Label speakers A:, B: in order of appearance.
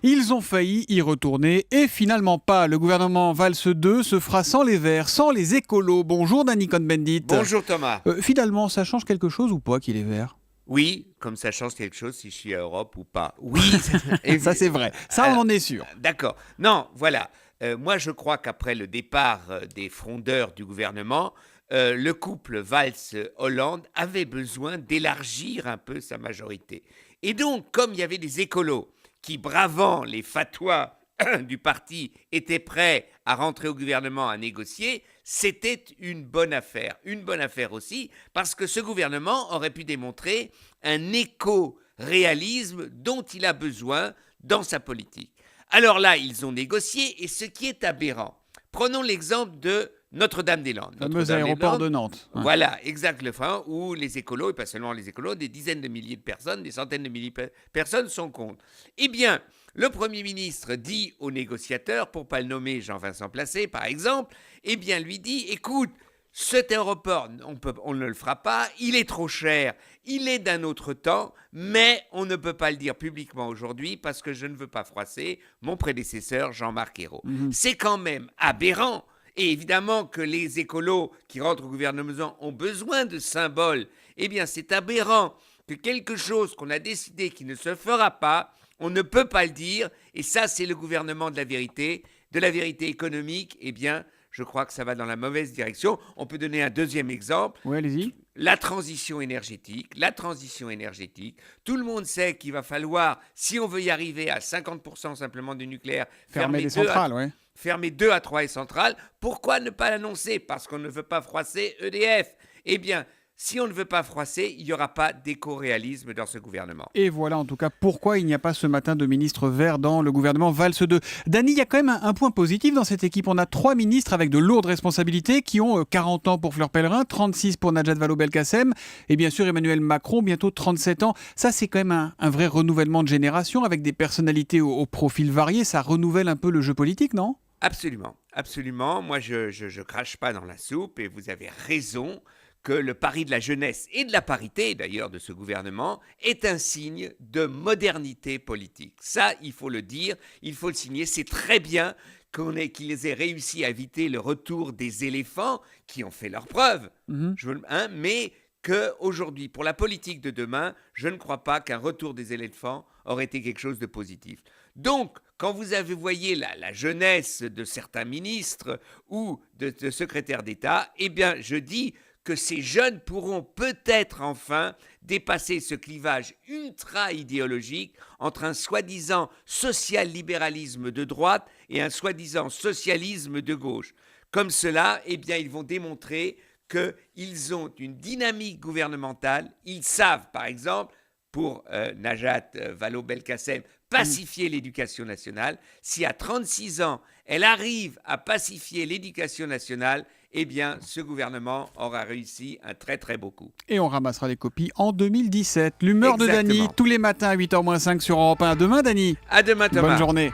A: Ils ont failli y retourner et finalement pas. Le gouvernement Valls 2 se fera sans les Verts, sans les écolos. Bonjour Danny Cohn-Bendit.
B: Bonjour Thomas.
A: Finalement, ça change quelque chose ou pas qu'il est vert?
B: Oui, comme ça change quelque chose si je suis à Europe ou pas. Oui,
A: Ça c'est vrai, ça on en est sûr.
B: D'accord. Non, voilà. Moi, je crois qu'après le départ des frondeurs du gouvernement, le couple Valls-Hollande avait besoin d'élargir un peu sa majorité. Et donc, comme il y avait des écolos qui, bravant les fatwas du parti, étaient prêts à rentrer au gouvernement à négocier, c'était une bonne affaire. Une bonne affaire aussi, parce que ce gouvernement aurait pu démontrer un éco-réalisme dont il a besoin dans sa politique. Alors là, ils ont négocié, et ce qui est aberrant, prenons l'exemple de Notre-Dame-des-Landes.
A: Le fameux aéroport de Nantes.
B: Voilà, exactement, où les écolos, et pas seulement les écolos, des dizaines de milliers de personnes, des centaines de milliers de personnes sont contre. Eh bien, le Premier ministre dit aux négociateurs, pour ne pas le nommer Jean-Vincent Placé, par exemple, eh bien, lui dit, écoute, cet aéroport, on ne le fera pas, il est trop cher, il est d'un autre temps, mais on ne peut pas le dire publiquement aujourd'hui parce que je ne veux pas froisser mon prédécesseur Jean-Marc Ayrault. C'est quand même aberrant. Et évidemment que les écolos qui rentrent au gouvernement ont besoin de symboles. Eh bien, c'est aberrant que quelque chose qu'on a décidé qui ne se fera pas, on ne peut pas le dire. Et ça, c'est le gouvernement de la vérité économique. Eh bien, je crois que ça va dans la mauvaise direction. On peut donner un deuxième exemple.
A: Oui, allez-y.
B: La transition énergétique. Tout le monde sait qu'il va falloir, si on veut y arriver à 50% simplement du nucléaire,
A: Fermer les centrales, oui.
B: Fermer 2 à 3 centrales. Pourquoi ne pas l'annoncer? Parce qu'on ne veut pas froisser EDF. Eh bien, si on ne veut pas froisser, il n'y aura pas d'éco-réalisme dans ce gouvernement.
A: Et voilà en tout cas pourquoi il n'y a pas ce matin de ministre vert dans le gouvernement Valls 2. Danny, il y a quand même un point positif dans cette équipe. On a 3 ministres avec de lourdes responsabilités qui ont 40 ans pour Fleur Pellerin, 36 pour Najat Vallaud-Belkacem et bien sûr Emmanuel Macron, bientôt 37 ans. Ça, c'est quand même un vrai renouvellement de génération avec des personnalités au profil varié. Ça renouvelle un peu le jeu politique, non?
B: Absolument, absolument. Moi, je crache pas dans la soupe et vous avez raison que le pari de la jeunesse et de la parité, d'ailleurs, de ce gouvernement, est un signe de modernité politique. Ça, il faut le dire, il faut le signer. C'est très bien qu'ils aient réussi à éviter le retour des éléphants qui ont fait leurs preuves. Mais qu'aujourd'hui, pour la politique de demain, je ne crois pas qu'un retour des éléphants aurait été quelque chose de positif. Donc, quand vous voyez la jeunesse de certains ministres ou de secrétaires d'État, eh bien, je dis que ces jeunes pourront peut-être enfin dépasser ce clivage ultra-idéologique entre un soi-disant social-libéralisme de droite et un soi-disant socialisme de gauche. Comme cela, eh bien, ils vont démontrer qu'ils ont une dynamique gouvernementale. Ils savent, par exemple, pour Najat Vallaud-Belkacem, pacifier l'éducation nationale. Si à 36 ans, elle arrive à pacifier l'éducation nationale, eh bien, ce gouvernement aura réussi un très très beau coup.
A: Et on ramassera les copies en 2017. L'humeur de Danny, tous les matins à 8h-5 sur Europe 1. À demain, Danny.
B: À demain, Thomas.
A: Bonne journée.